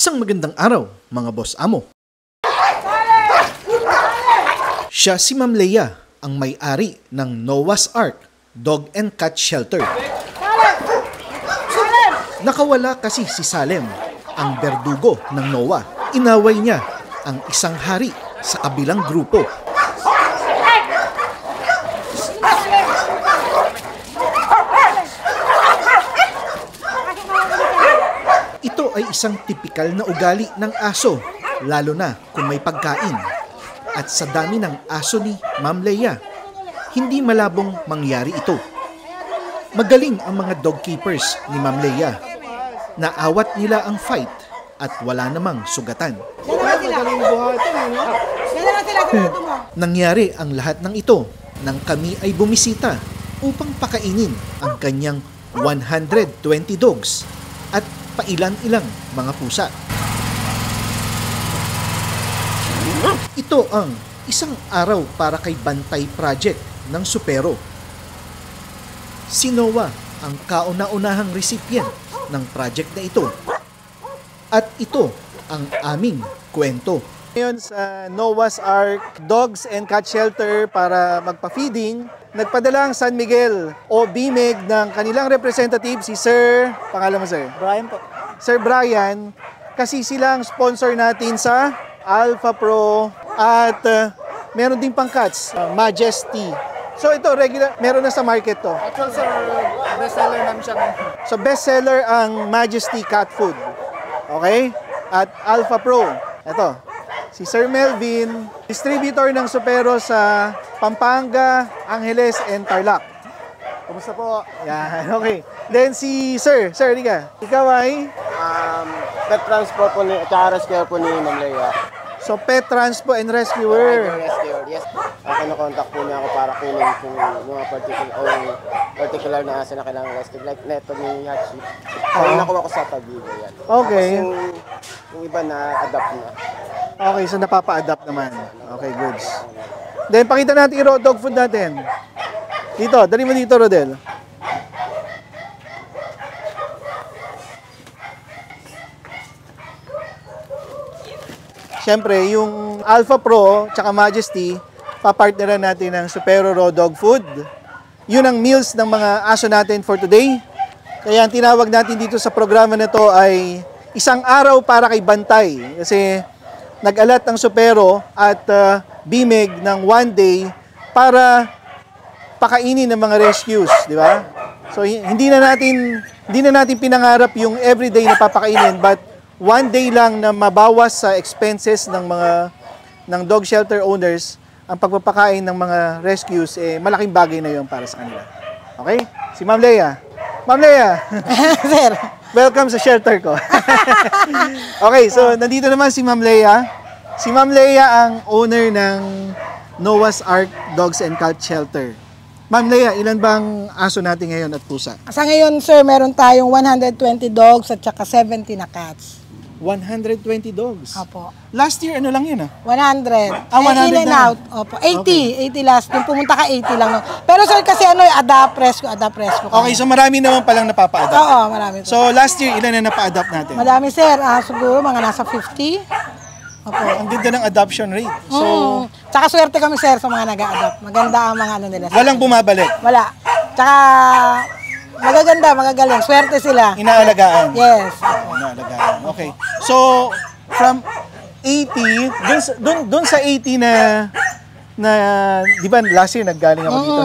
Isang magandang araw, mga boss amo. Siya si Ma'am Leia, ang may-ari ng Noah's Ark Dog and Cat Shelter. Nakawala kasi si Salem, ang berdugo ng Noah. Inaway niya ang isang hari sa kabilang grupo. Ito ay isang tipikal na ugali ng aso, lalo na kung may pagkain. At sa dami ng aso ni Ma'am Leia, hindi malabong mangyari ito. Magaling ang mga dog keepers ni Ma'am Leia. Naawat nila ang fight at wala namang sugatan. Nangyari ang lahat ng ito nang kami ay bumisita upang pakainin ang kanyang 120 dogs at pailan-ilang mga pusa. Ito ang isang araw para kay Bantay Project ng Supero. Si Noah ang kauna-unahang recipient ng project na ito. At ito ang aming kwento. Ngayon sa Noah's Ark Dogs and Cat Shelter para magpa-feeding, nagpadala ang San Miguel o BIMEG ng kanilang representative, si Sir, pangalan mo sir? Brian po. Sir Brian, kasi sila ang sponsor natin sa Alpha Pro at meron din pang cats, Majesty. So ito, regular, meron na sa market to. Actual sir, bestseller namin siya ngayon. So bestseller ang Majesty Cat Food. Okay? At Alpha Pro. Ito, si Sir Melvin, distributor ng Supero sa Pampanga, Angeles, and Tarlac. Kumusta po? Yan, okay. Then si Sir, Riga, ikaw ay? Pet transpo po ni, at rescue po ni Ma'am Leia. So pet transpo and rescuer. Rescuer, yes. Kinokontak po niya ako para kunin kung mga particular na aso na kailangan rescue. Like neto ni Hachi. So nakuha ko sa Taguig yan. Okay. Yung iba na-adapt na. Okay, so napapa-adapt naman. Okay, goods. Then pakita natin yung raw dog food natin. Dito, dali mo dito, Rodel. Siyempre, yung Alpha Pro tsaka Majesty, papartneran natin ng Supero Raw Dog Food. Yun ang meals ng mga aso natin for today. Kaya ang tinawag natin dito sa programa na to ay isang araw para kay Bantay. Kasi nag-alat ang Supero at BIMEG ng one day para pakainin ng mga rescues, di ba? So hindi na natin pinangarap yung everyday na papakainin, but one day lang na mabawas sa expenses ng dog shelter owners ang pagpapakain ng mga rescues, malaking bagay na yun para sa kanila. Okay? Si Ma'am Leia. Ma'am Leia! Sir. Welcome sa shelter ko. Okay, so nandito naman si Ma'am Leia. Si Ma'am Leia ang owner ng Noah's Ark Dogs and Cat Shelter. Ma'am Leia, ilan bang aso natin ngayon at pusa? Sa ngayon, sir, meron tayong 120 dogs at saka 70 na cats. 120 dogs? Opo. Last year, ano lang yun 100. 100 in and na. out. Opo. 80 last. Yung pumunta ka, 80 lang. No? Pero sir, kasi adapt rescue. Okay, so marami naman palang napapa-adapt. Oo, marami po. So last year, ilan na napa-adapt natin? Madami, sir. Siguro mga nasa 50. Opo. Ang ganda ng adoption rate. So, Tsaka swerte kami, sir, sa mga nag-a-adapt. Maganda ang mga ano nila. Sir. walang bumabalik. Wala. Tsaka magagaling. Swerte sila. Inaalagaan. Yes. Inaalagaan. Okay. So, from 80, dun sa 80 na di ba last year naggaling ako dito.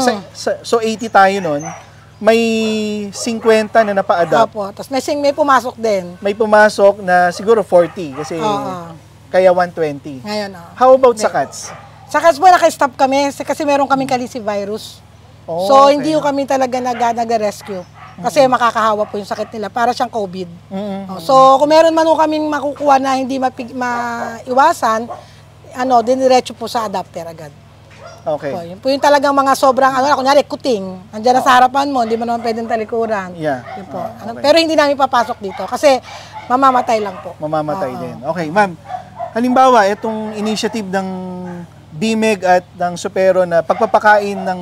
So 80 tayo nun, may 50 na napa-adapt. Opo. Tapos may pumasok din. May pumasok na siguro 40 kasi kaya 120. Ngayon, How about sa cats? Sa cats po, naka-stop kami kasi meron kaming kalisi virus. Oh, so, okay. hindi ko kami talaga nag-rescue. Kasi makakahawa po yung sakit nila. Para siyang COVID. So, kung meron man kaming makukuha na hindi maiwasan, diniretso po sa adapter agad. Okay. So, yun po yung talagang mga sobrang, kunyari, kuting. Andiyan na sa harapan mo, hindi mo naman pwedeng talikuran. Yeah. Yun po. Okay. Pero hindi namin papasok dito kasi mamamatay lang po. Mamamatay din. Okay, ma'am. Halimbawa, itong initiative ng BIMEG at ng Supero na pagpapakain ng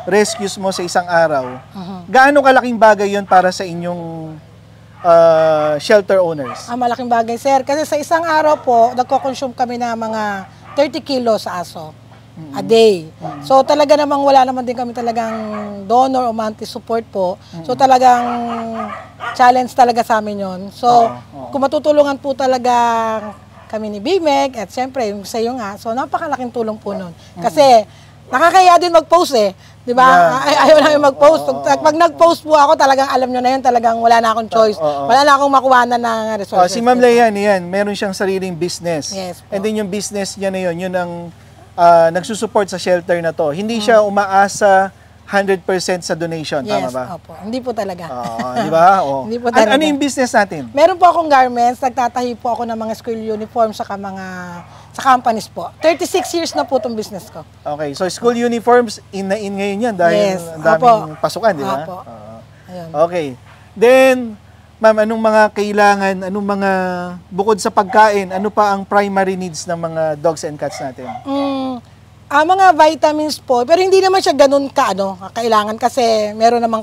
rescues mo sa isang araw, gaano kalaking bagay yon para sa inyong shelter owners? Malaking bagay, sir. Kasi sa isang araw po, nagko-consume kami ng mga 30 kilos sa aso a day. So talaga namang wala naman din kami talagang donor o monthly support po. So talagang challenge talaga sa amin yon. So kung matutulungan po talaga kami ni BMEG at siyempre yung sa iyo nga, so napakalaking tulong po nun. Kasi nakakaya din mag-post eh. Di ba? Ayaw namin mag-post. Pag nag-post po ako, talagang alam nyo na yun, talagang wala na akong choice. Wala na akong makuha na ng resources. Si Ma'am Leia, meron siyang sariling business. Yes po. And then yung business niya na yun ang nagsusupport sa shelter na to. Hindi siya umaasa 100% sa donation, tama Yes, ba? opo. Hindi po talaga. Di ba? Hindi po talaga. Ano yung business natin? Meron po akong garments, nagtatahi po ako ng mga school uniform sa companies po. 36 years na po itong business ko. Okay, so school uniforms, in ngayon yan dahil Yes, ang daming pasukan, di ba? Opo. Ayun. Okay. Then, ma'am, anong mga kailangan, anong mga, bukod sa pagkain, ano pa ang primary needs ng mga dogs and cats natin? Mga vitamins po, pero hindi naman siya ganun kailangan kasi meron naman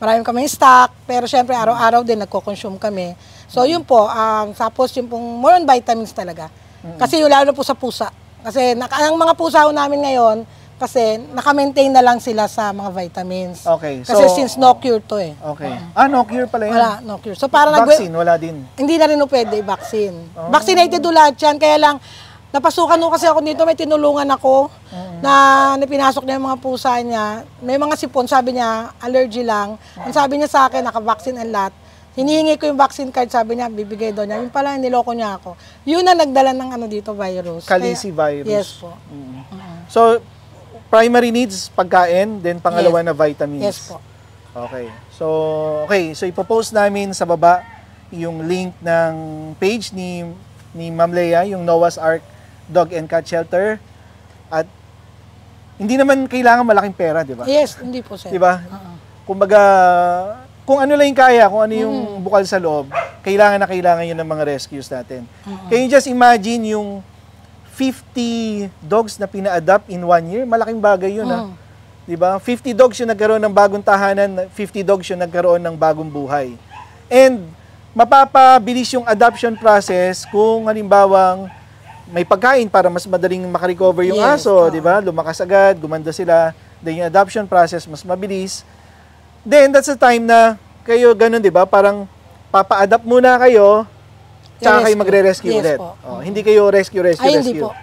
marami kaming stock, pero syempre araw-araw din nagko-consume kami. So yun po, tapos yung pong more on vitamins talaga. Kasi yung lalo po sa pusa. Kasi ang mga pusa ho namin ngayon, kasi naka-maintain na lang sila sa mga vitamins. Okay. Kasi since no cure to eh. Okay. No cure pala yan. Wala, no cure. So para vaccine, wala din. Hindi na rin pwede vaccine. Vaccinated do lahat yan, kaya lang napasukan ko kasi ako dito, may tinulungan ako na pinasok niya yung mga pusa niya. May mga sipon, sabi niya, allergy lang. Ang sabi niya sa akin, naka-vaccine and lahat. Hinihingi ko yung vaccine card, sabi niya, bibigay daw niya. Yung pala, niloko niya ako. Yun na nagdala ng dito, virus. Calisi virus. Yes po. So, primary needs, pagkain, then pangalawa na vitamins. Yes po. Okay. So ipopost namin sa baba yung link ng page ni Ma'am Leia, yung Noah's Ark Dog and Cat Shelter. At hindi naman kailangan malaking pera, di ba? Yes, hindi po, sir. Di ba? Kumbaga, kung ano lang yung kaya, kung ano yung bukal sa loob, kailangan yun ng mga rescues natin. Can you just imagine yung 50 dogs na pina-adapt in 1 year? Malaking bagay yun, ha? Di ba? 50 dogs yung nagkaroon ng bagong tahanan, 50 dogs yung nagkaroon ng bagong buhay. And mapapabilis yung adoption process kung halimbawang may pagkain para mas madaling makarecover yung aso, di ba? Lumakas agad, gumanda sila, then yung adoption process mas mabilis. Then that's the time na kayo ganun, di ba? Parang papa-adapt muna kayo, tsaka kayo magre-rescue ulit. Hindi kayo rescue. Hindi po.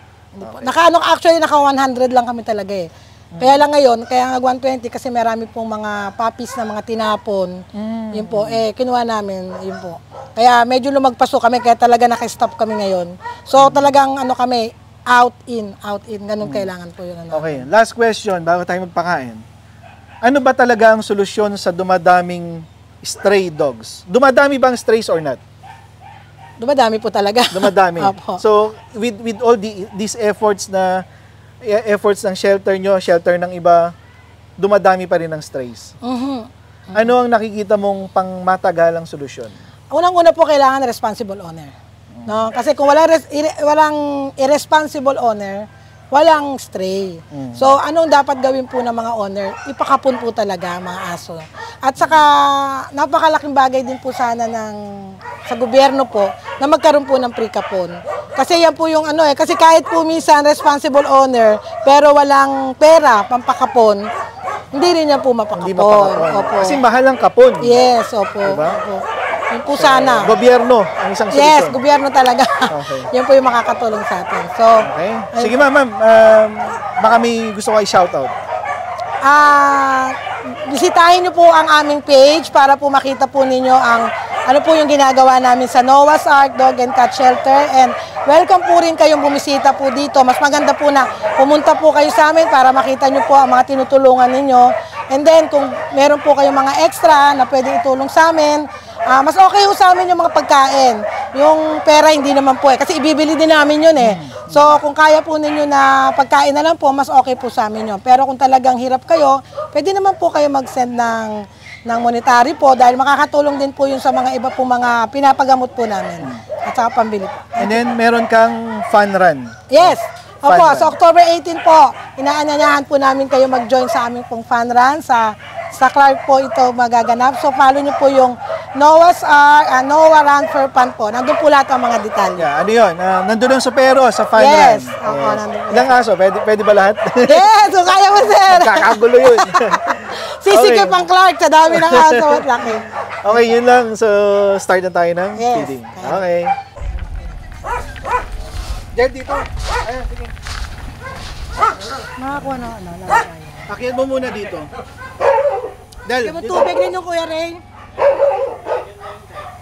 Actually, naka 100 lang kami talaga eh. Kaya lang ngayon, kaya nga 120 kasi marami pong mga puppies na mga tinapon. Yun po, kinuha namin, yun po. Kaya medyo lumagpaso kami, kaya talaga naka-stop kami ngayon. So talagang kami, out, in, ganun kailangan po yun. Okay, last question, bago tayo magpakain. Ano ba talaga ang solusyon sa dumadaming stray dogs? Dumadami bang strays or not? Dumadami po talaga. Dumadami. Opo. So, with all these efforts ng shelter nyo, shelter ng iba, dumadami pa rin ng strays. Ano ang nakikita mong pangmatagalang solusyon? Unang-una po kailangan responsible owner. No? Kasi kung walang irresponsible owner, walang stray. So, anong dapat gawin po ng mga owner? Ipakapon po talaga mga aso. At saka, napakalaking bagay din po sana sa gobyerno po na magkaroon po ng pre-kapon. Kasi yan po yung kasi kahit po minsan responsible owner, pero walang pera, pampakapon, hindi rin yan po mapakapon. Hindi mapakapon. Opo. Kasi mahal ang kapon. Yes, opo. Diba? Opo. Yun po sana. Gobyerno ang isang solusyon. Yes, gobyerno talaga. Okay. Yan po yung makakatulong sa atin. So, okay. Sige ma'am, baka may gusto ko i-shoutout. Bisitahin niyo po ang aming page para po makita po ninyo ano po yung ginagawa namin sa Noah's Ark Dog and Cat Shelter. And welcome po rin kayong bumisita po dito. Mas maganda po na pumunta po kayo sa amin para makita niyo po ang mga tinutulungan ninyo. And then, kung meron po kayong mga extra na pwede itulong sa amin, mas okay po sa amin yung mga pagkain. Yung pera, hindi naman po kasi ibibili din namin yun eh. So, kung kaya po ninyo na pagkain na lang po, mas okay po sa amin yun. Pero kung talagang hirap kayo, pwede naman po kayo mag-send ng monetary po dahil makakatulong din po yun sa mga iba po mga pinapagamot po namin at saka pambili po. And then, meron kang fun run. Yes. Opo, sa October 18 po, inaanyayahan po namin kayo mag-join sa aming pong fun run sa Sa Clark po ito magaganap. So follow nyo po yung Noah's Ark, Noah Run for Fun po. Nandun po lahat ang mga detalye. Yeah, ano yun? Nandun ang supero sa fun Yes. run. Oo, nandun po. Ilang aso? Pwede ba lahat? Yes, so kaya mo sir. Kakagulo yun. Sisikip Okay. ang Clark sa dami ng aso at laki. Okay, yun lang. So, start na tayo ng Yes. feeding. Okay. Jed, dito. Ayan, sige. Makakuha na lalaki. Akyat mo muna dito. Del, Kaya mo dito. tubig rin yung Kuya Ray.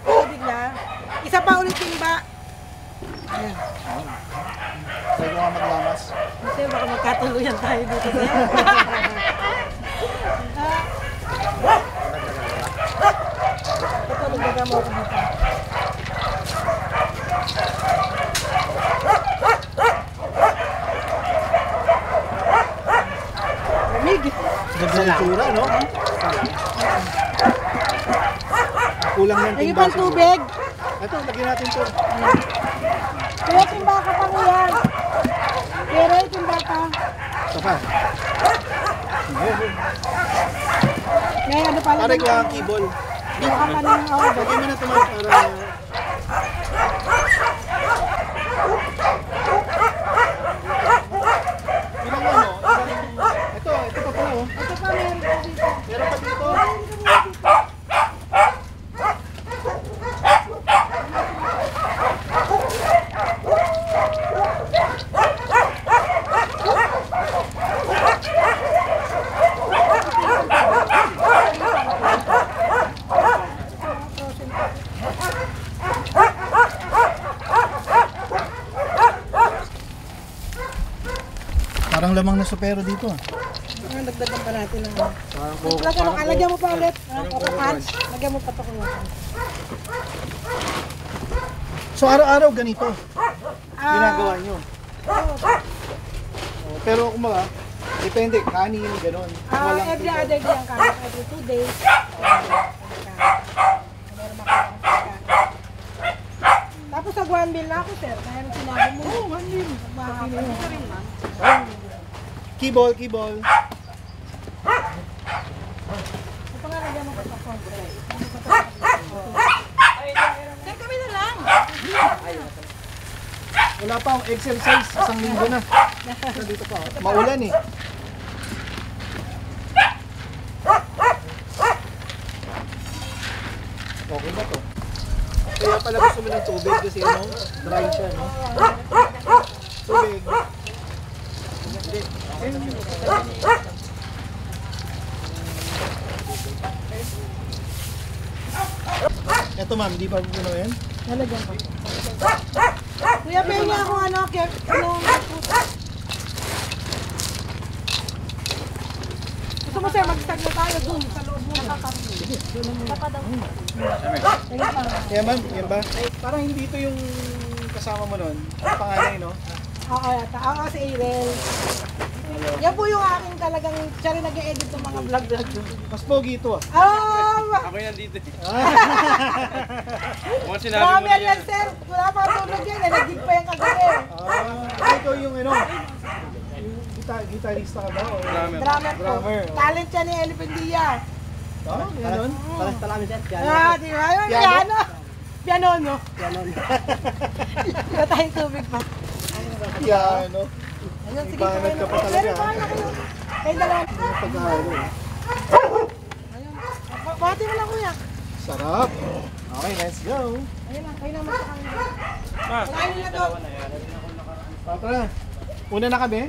Tubig na. Isa pa ulit timba. Ayan. Sa'yo nga maglamas. Kasi baka magkatuluyan tayo dito. Sir. Ito, nagdagamo ako dito. Lamig. Ganda ng tsura, no? Kulang ng Lagi timba. pang tubig. Ito, lagyan natin to. Kaya timba ka pa kuya. Pero timba ka. Ito pa. May ano pala. Pare ko ang keyboard. Baka pa ng Lagyan mo na ito para... Ilang ano? Ito pa pala oh. Ito pa meron pa dito. Meron pa dito. Parang lamang na supero dito ah. Dagdagan pa natin ng lagyan mo pa ulit. Lagyan mo pa ito kuya. So araw-araw ganito Ah, ginagawa nyo. Pero kumbaga, depende, kanin, gano'n. every other day ang kanin. Every 2 days. Tapos nag-1 meal na ako, sir. Kaya nung sinabi mo. Oo, 1 meal. Mahapon ka rin, ma'am. Kibol, kibol. Ito nga lagyan mo pa ito. Sir, kami na lang. Wala pa akong exercise, isang linggo na. Dito pa, oh. Maulan eh. Okay ba to? Kaya pala gusto mo ng tubig kasi ano, dry siya, no? Tubig. Ito ma'am, di ba ano yan? Nalagyan ko. Kuya, pwede niya ako ano, gusto mo sir, mag-start na tayo dun sa loob mo. Kaya ma'am, yan ba? Parang hindi ito yung kasama mo nun. Ang panganay, no? Oo, yata. Oo, si Ariel. Yan po yung aking talagang, siya rin nag-edit ng mga vlog. Mas pogi ito ah. Ako yan dito. Marami yan, sir. Wala pa tulog yan. Nag-gig pa yan kagabi. Ikaw yung ano, yung gitarista ka ba? O? Drummer po. Drummer, oh. Talent siya ni Elipendia. Oh, ganun? Di ba? Yung piano. Piano, no? Piano. Wala tayong tubig pa. Piano. Ayun, sige. Ibanat ka pa talaga. Pero bahala kayo. Kayo dalawa. Pag-aaral. Ayun. Bati mo lang, kuya. Sarap. Okay, let's go. Ayun lang, kayo naman sa kanila. Kain nila to. Tara. Una na kami.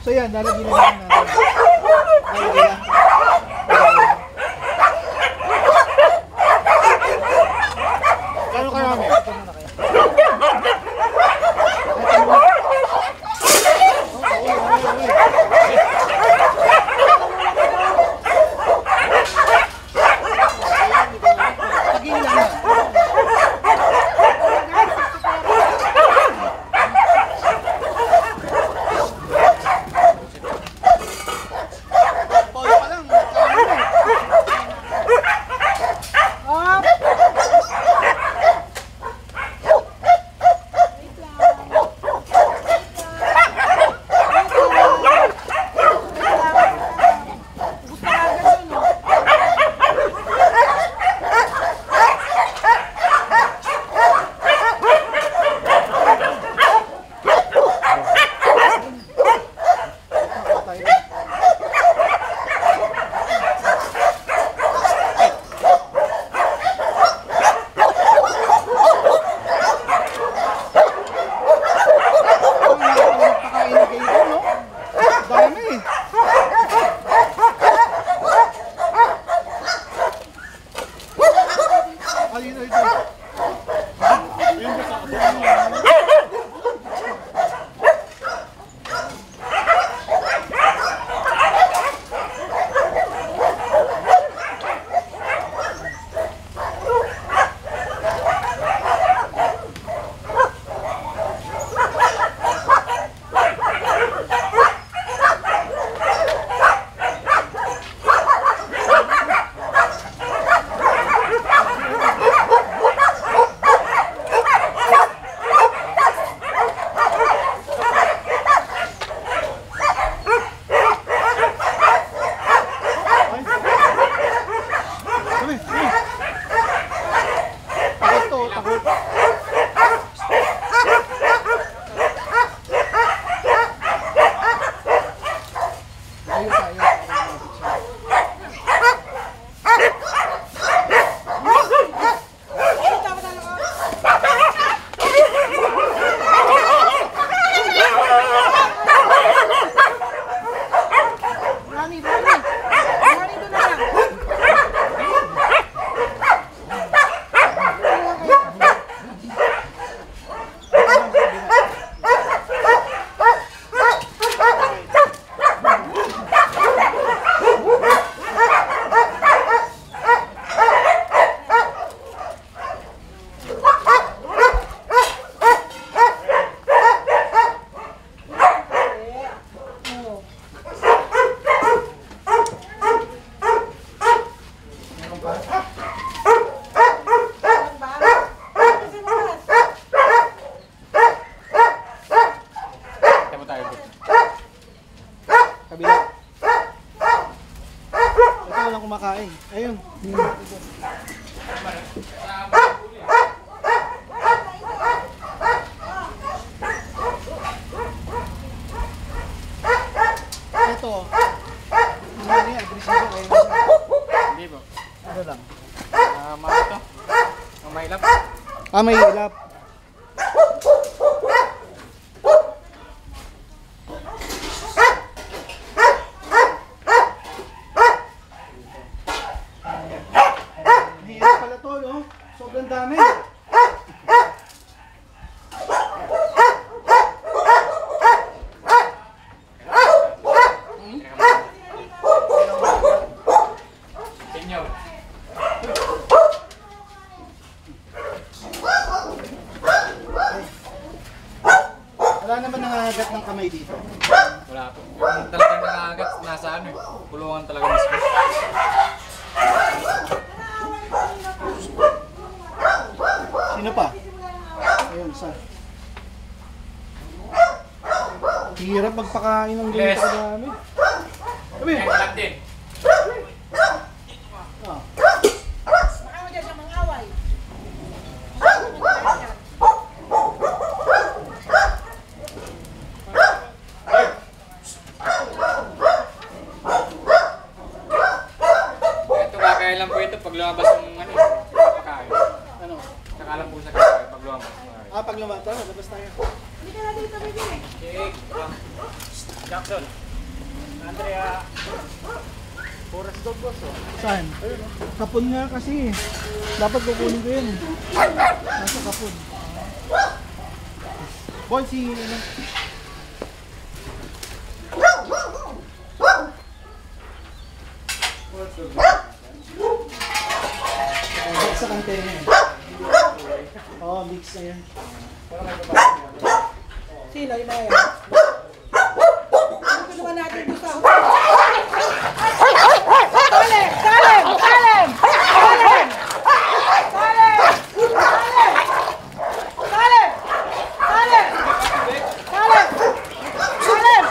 So yan, lalagyan na lang natin. Lalagyan lang. Kano karami? Pagin lang na. Baka dito ito. Kabila. Ito walang kumakain. Ayun. Ito. Hindi agresibo kayo. Hindi po. Ano lang? Ito. Ang mailap. Ah, may hilap. Hirap pala to, no? Sobrang dami. Senyor. Wala naman nangangagat ng kamay dito. Wala po. Yung talagang nangangagat, nasa ano eh. Kulungan talaga mismo. Sino pa? Ayun, isa. Hirap magpakain ng ganito kadami. Sabi! Alam din. Ah. Baka mo dyan siya mang-away. Ito kakailan po ito pag lumabas ng ano eh. Pagkain. Ano? Kakalam po sa kakain pag lumabas. Ah, pag lumata, labas tayo. Hindi ka na dito, baby. Cake. Jackson. Andrea. Forest dog boss oh. Saan? Kapon nga kasi. Dapat kukunin ko yun. Nasa kapon. Boy, si... Ano? Mix sa kantena. Oo, mix na yan. Sino yung mga yan? Tulungan natin dito sa... Salem! Salem! Salem! Salem! Salem! Salem! Salem! Salem! Salem!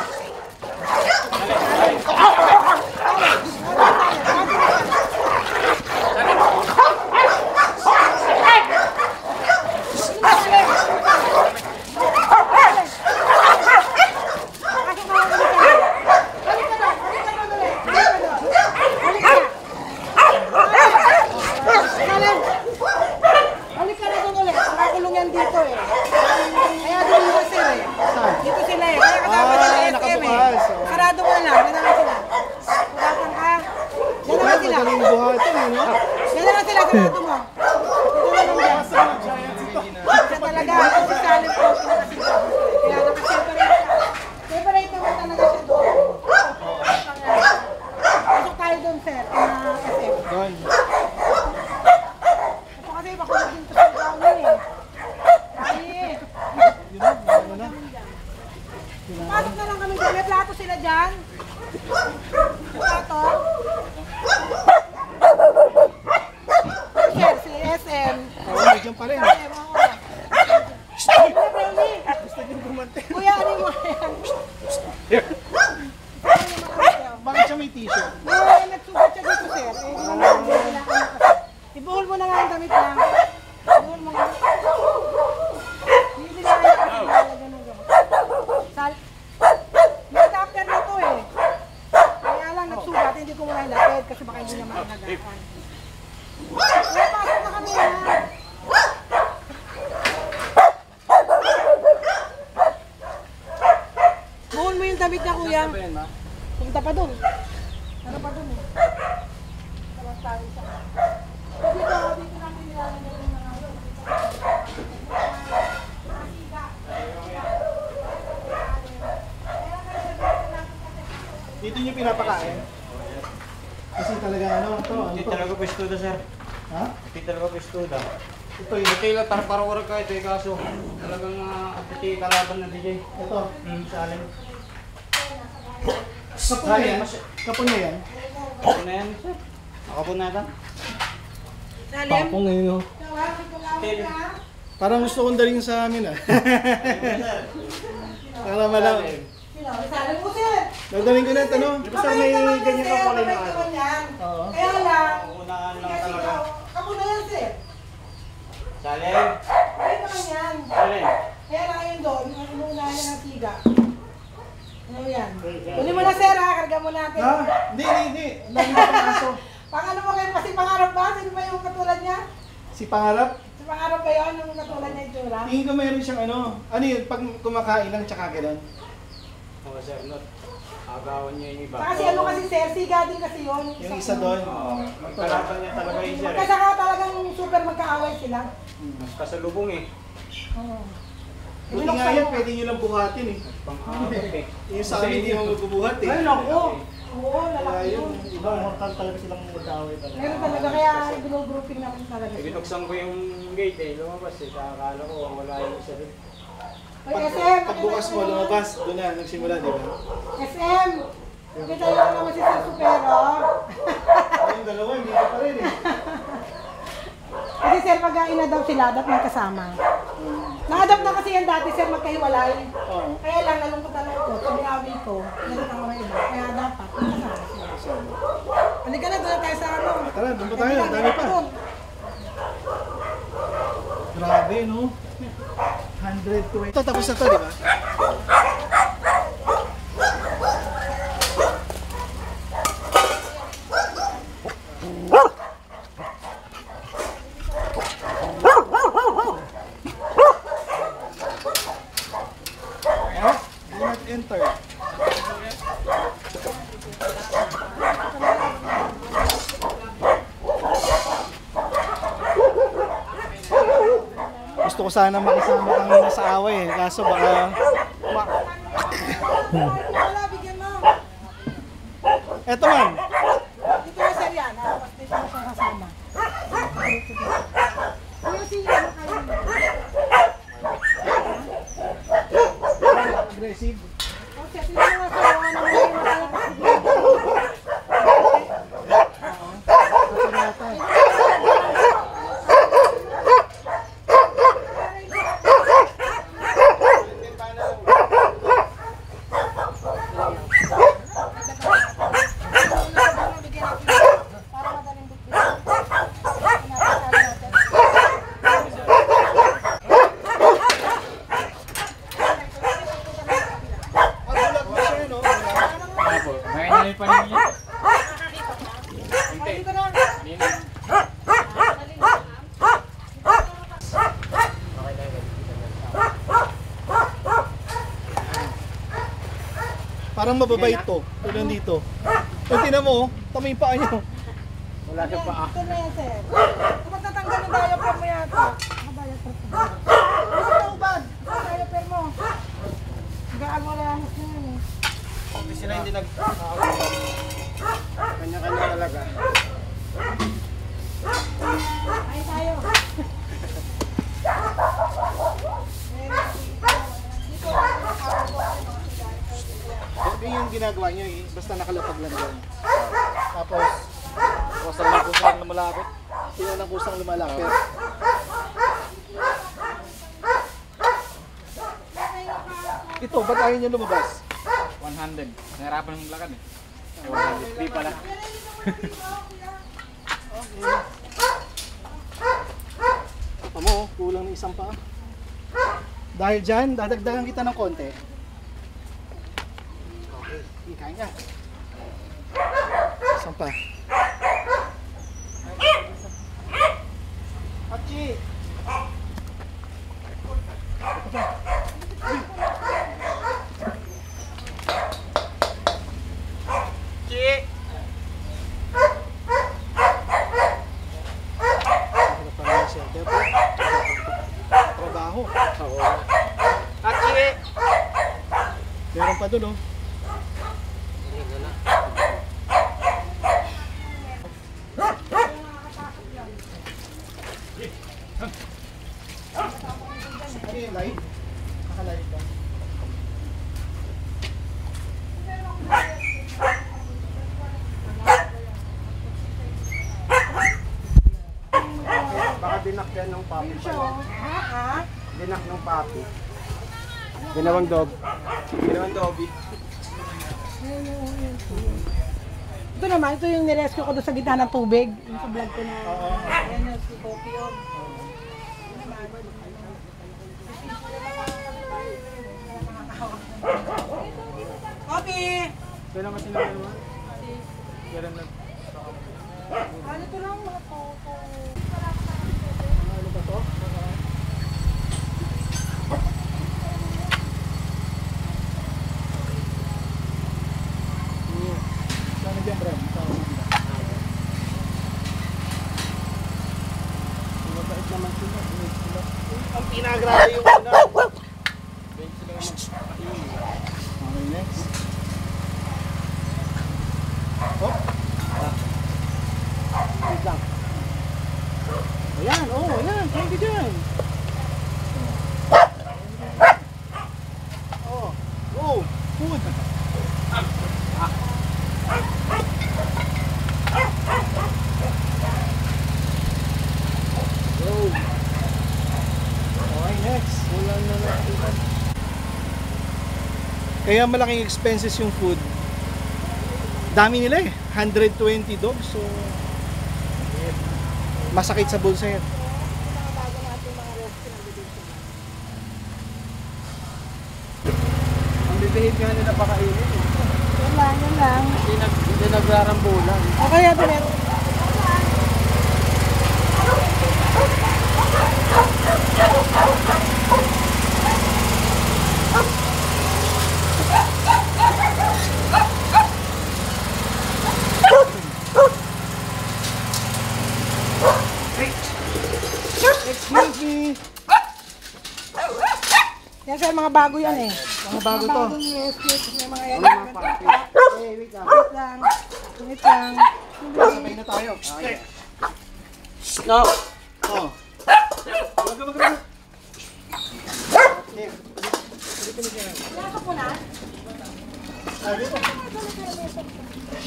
Salem! Balik ka na doon ulit. Nakakulong yan dito eh. Kaya dito sila eh. Dito sila eh. Kaya kasama Ah, sila SM eh. nakabukas. Sarado mo na lang. Yan na lang sila. Pagkatan ka. Yan na lang sila. Magaling buhatin, eh, no? Yan na lang sila. Sarado mo. din to sa gawin eh. Ay, Yun na, ano na. pasok na lang kami dyan. May plato sila dyan. Plato. Sir, si SM. Oo, medyan pa rin. SM, oo. Gusto niyo gumante. Kuya, ano mo yan? Bakit siya may t-shirt? Nagsugat siya dito, sir. Ibuhol mo na nga ang damit lang. Ibuhol mo nga. Hindi nila kaya kasi nilalagan ng gamot. May adapter na to eh. Kaya lang nagsugat, hindi ko muna ilapid kasi baka hindi naman nagakan. Kaya pasok na kami ha. Buhol mo yung damit niya, kuya. Punta pa doon. Ano pa doon eh. Tapos tayo sa... Dito natin nilalagay yung mga ano. Dito niyo pinapakain? Kasi talaga ano to? Hindi talaga pestuda, sir. Ha? Hindi talaga pestuda. Ito yun. Hindi lang para ka ito kaso. Talagang pati kalaban na DJ. Ito. Salim. Kapon na yan? Kapon na yan? Ako na yan, sir. Ako po na ito. Salim? ngayon. Parang gusto kong daling sa amin ah. Para malang. Salim ko, sir. Dadaling ko na ito no? Basta may ganyan ka pala na ano. Oo. Kaya lang. Unahan lang Kasi talaga. ako na yan, sir. Salim. Kaya naman yan. Salim. Kaya lang yun doon, yung inuunahan niya ng tiga. Ano yan? Uli mo na, sir, ha? Karga mo natin. Ha? Hindi. Ang dami na pang aso. Pang ano mo kayo? Kasi pangarap ba? Sino ba yung katulad niya? Si Pangarap, Si pangarap ba yun? Yung katulad niya yung tsura? tingin ko mayroon siyang ano yun, pag kumakain lang tsaka gano'n. Oo, sir. Not. Agawan niya yung iba. Kasi ano kasi, sir, siga din kasi yun. Yung isa doon. Oo. Magkalaban niya talaga yun, sir. Kasi saka talagang super magkaaway sila. Mas kasalubong eh. Oo. Buti nga yan, pwede nyo lang buhatin eh. Pang-abot eh. Yung sa amin, hindi mo magbubuhat eh. Ay, naku! Oo, lalaki yun. Ibang mortal talaga silang magkaaway talaga. Meron talaga, kaya group-grouping naman talaga sila. Binuksan ko yung gate eh. Lumabas eh. Akala ko wala yung isa rin. Oy, SM! Pagbukas mo, lumabas, doon na, nagsimula, di ba? SM! Kita nyo naman si Sir Supero. Yung dalawa, hindi ka pa rin eh. Kasi sir, pag in-adopt sila, dapat may kasama. Na-adopt na kasi yan dati, sir, magkahiwalay. Oo. Kaya lang, nalungkot, pag-awi ko, meron ang mga iba. Kaya dapat, may kasama sila. Halika na, doon na tayo sa ano. Tara, doon pa tayo, dami pa. Doon. Grabe, no? 120. Ito, tapos na to, di ba? Do not enter. Gusto ko sana makisama kanina sa away eh. Kaso baka... Wala, bigyan mo. Eto man! Dito na, sir, yan. Tapos dito na siya kasama. Kuya, sige, ano kayo? Aggressive. Okay, dito na sa mga naman May nalil pa rin niya. dito na. Parang mababait to. Tulad dito. Kung tinan mo, tama yung paa niyo. Wala siya pa. Ito na yan, sir. Kapag natanggal ng diaper mo yata. Ang diaper mo. Ano sa ubad? Ang diaper mo. Gaan mo lang na yan eh. Hindi sila hindi kanya-kanya talaga. Ay tayo. ginagawa nyo eh. Basta nakalapag lang doon. Tapos, Kusang na kusang na malapit. sila ng kusang lumalapit. Ito, ba't ayaw nyo lumabas? 100. Nahirapan ng lakad eh. 100. Di pala. Ito mo, kulang na isang pa. Dahil dyan, dadagdagan kita ng konti. Okay, ikain ka. Isang pa. Hachi! Trabaho. Oo. Meron pa doon, oh. Ano yung live? Naka-live ba? Baka dinak yan ng papi pa. Ha? Dinak ng papi. Ginawang dog. Ginawang dobi. Ito naman, ito yung nirescue ko doon sa gitna ng tubig. Yung sa vlog ko na, ayan yung si Poppy yun. Poppy! Kaya naman sila naman. Kaya lang. Ano ito lang, mga photo. Ano ba to? Sana dyan, bro. Mabait naman sila. Ang pinagrabe yung una. Okay, next. Oh. Wait lang. Ayan, oh, ayan. Thank you dyan. Oh, oh, food. Go. Okay, next. Wala na lang. Kaya malaking expenses yung food. Dami nila eh. 120 dogs. So, masakit sa bulsa yan. Ang bibihid nga nila pakainin. Yan lang, yan lang. Hindi nagrarambulan. O kaya ito Excuse me. yan sir, mga bago yan eh. Mga bago to. Bagong rescue, may mga yan. Hey, wait lang. Wait lang. Wait lang. Sabay na tayo. Okay. No! Oh. Wag. Here. Nasa po na? Ah, dito.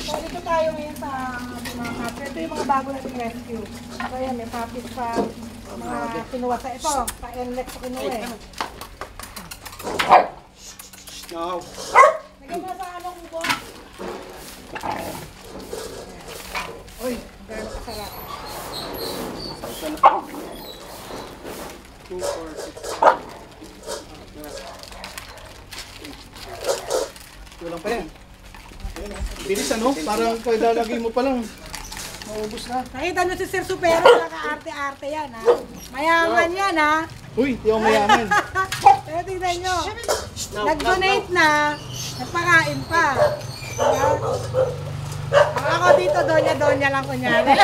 So, dito tayo ngayon sa mga puppy. Ito yung mga bago nating rescue. So, yan, may puppies pa. Mga kinuha sa ito. Sa NLEX sa kinuha eh. No. Lagyan mo sa ano kubo. Oy. Ang gano'n kasarap. 2, 4, 6. Kulang pa yan. Bilis ano? Parang paglalagay mo pa lang. Maubos na. Nakita nyo si Sir Supero, naka-arte-arte yan ha. Mayaman yan ha. Uy, di ako mayaman. Pero tingnan nyo. Nag-donate na, nagpakain pa. Diba? Ako dito, donya-donya lang kunyari.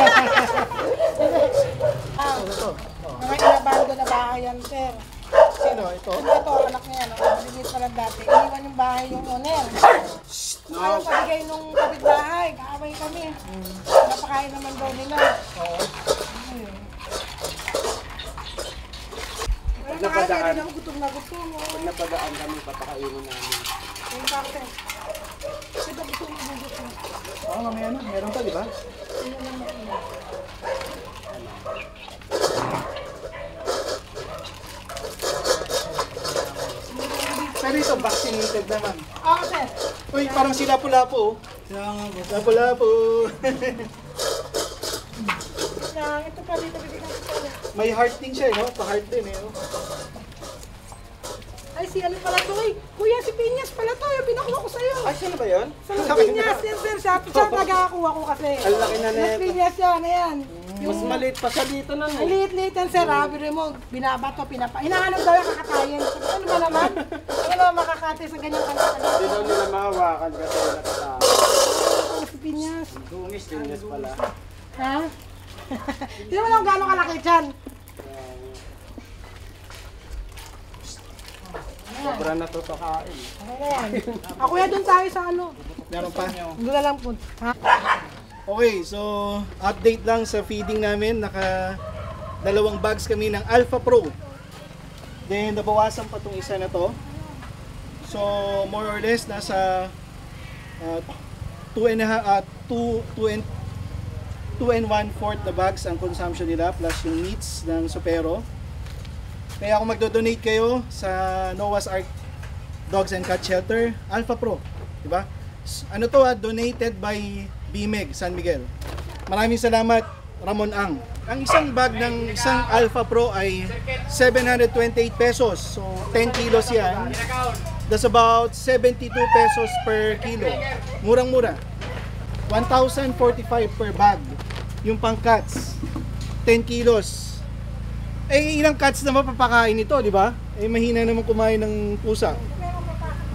Mga inabando na bahay yan, sir. Sino? Ito? Ito, anak niya, nabigit pa lang dati. Iniwan yung bahay yung owner. Ayaw pabigay nung kapitbahay, kaaway kami. Napakain naman daw nila. Wala na kaya, hindi na ako gutom na gutom. Pag napadaan kami, papakainin namin. Yung bakit? Oo, mamaya na. Meron pa, di ba? Pero ito, vaccinated naman. Oo, sir. Uy, parang si Lapu-Lapu. Lapu-Lapu. Ito pa dito, bibigyan ko pala. May heart din siya, no? Pa-heart din, eh. Oh. Ay, si ano pala to eh. Kuya, si Piñas pala to. Yung pinakuha ko sa'yo. Ay, sino ba yun? Sa Piñas, yan sir. Siya nagkakakuha ko kasi. Ang laki na Mas nito. Piñas yan, ayan. Mas maliit pa siya dito nun Ang liit-liit yan sir, ha? Biro mo, binabato, hinahanap daw yung kakatayin. Ano ba naman? Ano ba makakate sa ganyang kanta? Hindi daw nila mahawakan kasi nakatawa. Ano si Piñas? Dungis din yun pala. Ha? Hindi mo lang gano'ng kalaki dyan. Sobra na to kain. Ano na yan? Ako yan doon tayo sa ano. Meron pa? Doon na lang po. Ha? Okay, so update lang sa feeding namin. Naka 2 bags kami ng Alpha Pro. Then nabawasan pa tong isa na to. So more or less nasa 2 and 1/4 na bags ang consumption nila plus yung meats ng Supero. Kaya kung magdo-donate kayo sa Noah's Ark Dogs and Cat Shelter, Alpha Pro, di ba? Ano to donated by BMEG San Miguel. Maraming salamat Ramon Ang. Ang isang bag ng isang Alpha Pro ay 728 pesos. So 10 kilos yan. That's about 72 pesos per kilo. Murang-mura. 1,045 per bag. Yung pang cats, 10 kilos. Eh ilang cats na mapapakain ito, di ba? Eh mahina naman kumain ng pusa.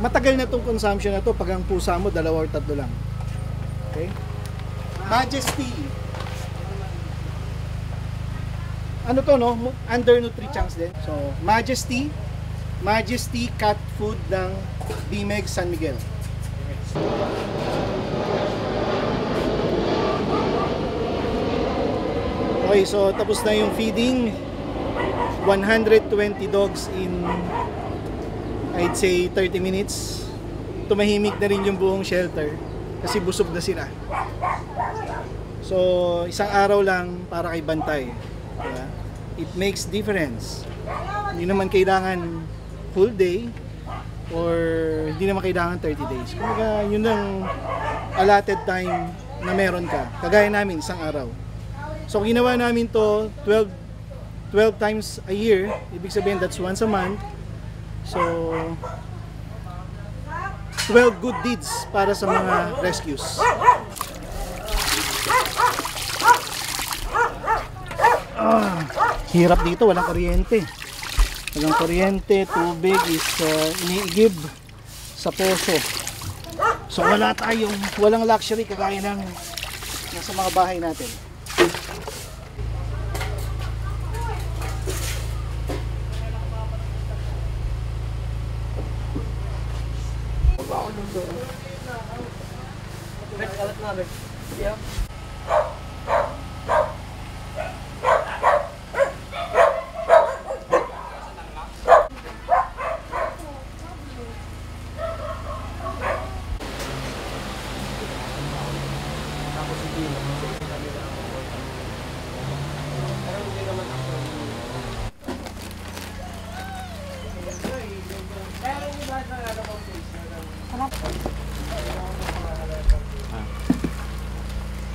Matagal na tong consumption na to pag ang pusa mo 2 or 3 lang. Okay? Majesty. Ano to, no? Undernutri chunks din. So, Majesty cat food ng BMEG San Miguel. Okay, so tapos na yung feeding. 120 dogs in I'd say 30 minutes. Tumahimik na rin yung buong shelter kasi busog na sila. So, isang araw lang para kay Bantay. Diba? It makes difference. Hindi naman kailangan full day or hindi naman kailangan 30 days. Kumbaga, yun ang allotted time na meron ka. Kagaya namin, isang araw. So, ginawa namin to 12 times a year. Ibig sabihin, that's once a month. So, 12 good deeds para sa mga rescues. Hirap dito, walang kuryente. Walang kuryente, tubig is iniigib sa poso. So walang luxury kagaya ng nasa mga bahay natin.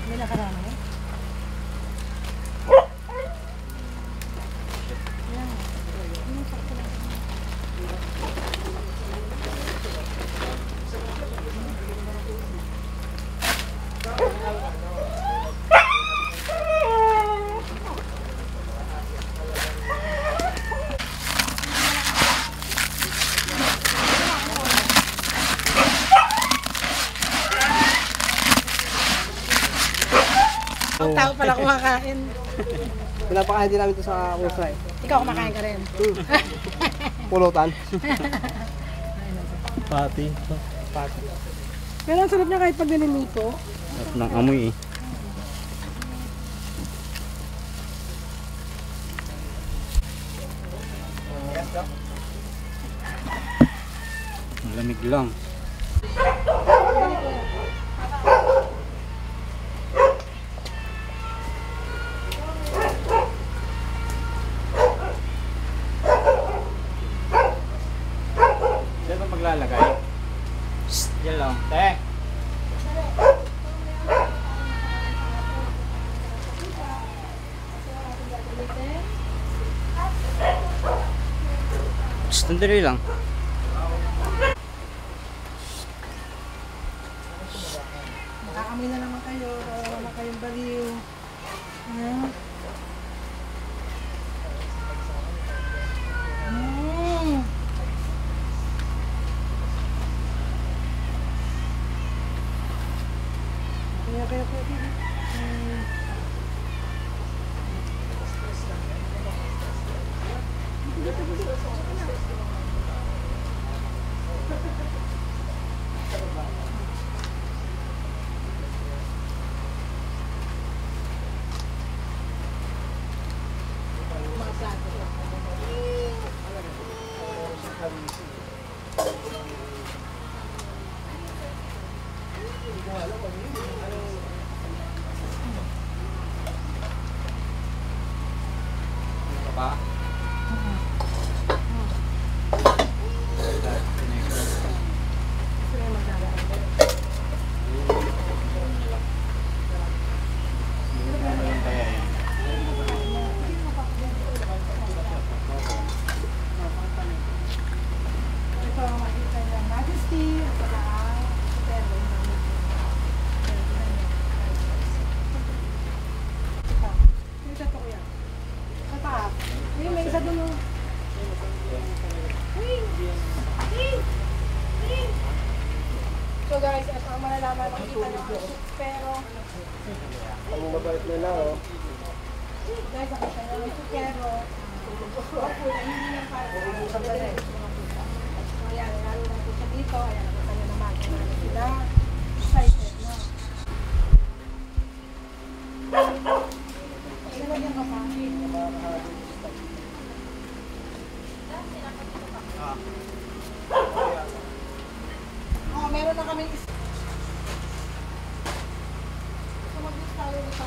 May nakarami. Ang tao pala kumakain. Pinapakain din namin ito sa usay. Ikaw kumakain ka rin. Pulutan. Pati. Pero ang sarap niya kahit pag niluluto. Sarap ng amoy eh. Malamig lang. Sandali lang. Makaamoy na naman kayo. Wala naman kayong baliw. Hmm. Mm. Okay. Pa? Ito ang makikita niya. Majesty. At saka ang Supero. Ito to kuya. Sa taas. Ayun, may isa doon. So guys, ito ang malalaman. Makikita niyo ang Supero. Ang mabait nila, oh. Guys, ako siya yung Supero. Opo, hindi niya kaya. So ayan, lalo na po siya dito. Ayan, nakita niyo naman. Ano sila? Excited na. Nilagyan ka pa. Oh, meron na kaming isa. So, mag-list tayo dito.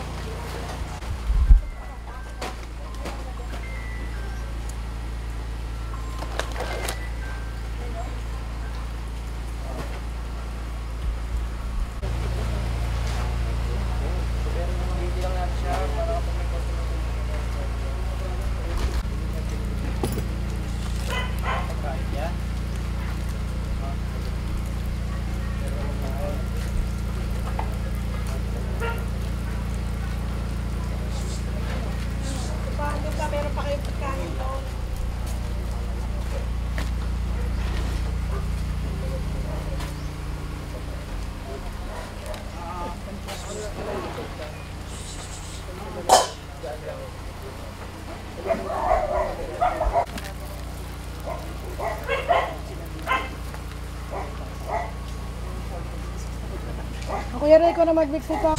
Paano ka? Meron pa kayong pagkain doon? Kuya Ray, ko na mag-mix ito.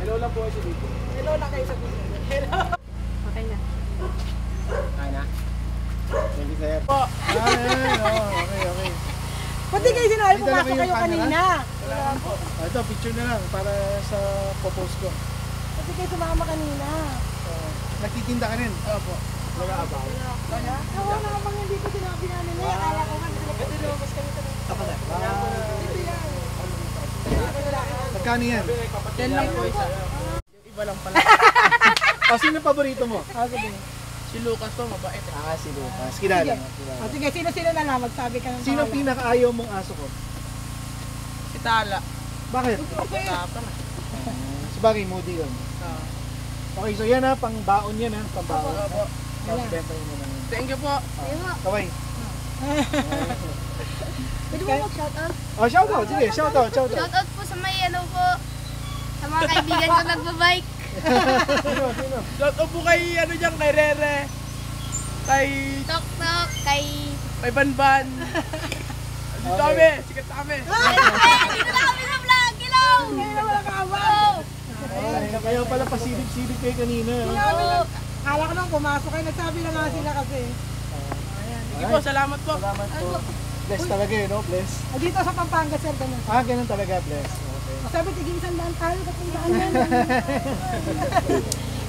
Hello lang po ito dito. Hello na kayo sa video. Hello. Okay na. Kaya na? Thank you, sir. Okay. Pati kayo sinabi, May dala pumasok kayong kayo camera? kanina. Ito, picture na lang para sa post ko. Pati kayo sumama kanina. Nagtitinda ka rin? Opo. Wala abaw. Kaya? Ako naman hindi ko sinabi namin na. Akala ko nga nilabas kami sa mga. Ako na. Dito yan. Magkano yan? 10 lang po isa. Iba lang pala. O, sino paborito mo? Si Lucas to, mabait. Si Lucas. Kilala mo. O sige, sino-sino na lang. Magsabi ka ng Sino pangalan. pinakaayaw mong aso ko? Si Tala. Bakit? Okay. Tapang. Sabagay, moody yun. Okay, so yan ha, pang baon yan ha, pang baon. Tapos benta yun na. Thank you po. Kaway. Pwede mo mag-shoutout? Oh, shoutout, sige, shoutout. Shoutout po sa may ano po. Sa mga kaibigan ko nagbabike. Sino? Shout out po kay ano dyan, kay Rere. Kay Tok Tok, kay... Banban. Dito kami, sikat na kami. Dito na kami sa vlog, hello! Kaya pala pasilip-silip kayo kanina. Kala ko nang pumasok kayo, nagsabi na nga sila kasi. Sige po, salamat po. Salamat po. Bless talaga yun, no? Bless. Dito sa Pampanga, sir, ganun. Ganun talaga, bless. Okay. Sabi, tigil isang daan tayo, katundaan yan.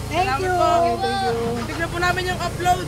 Thank Salamat you. po. Thank you. Tignan po namin yung upload.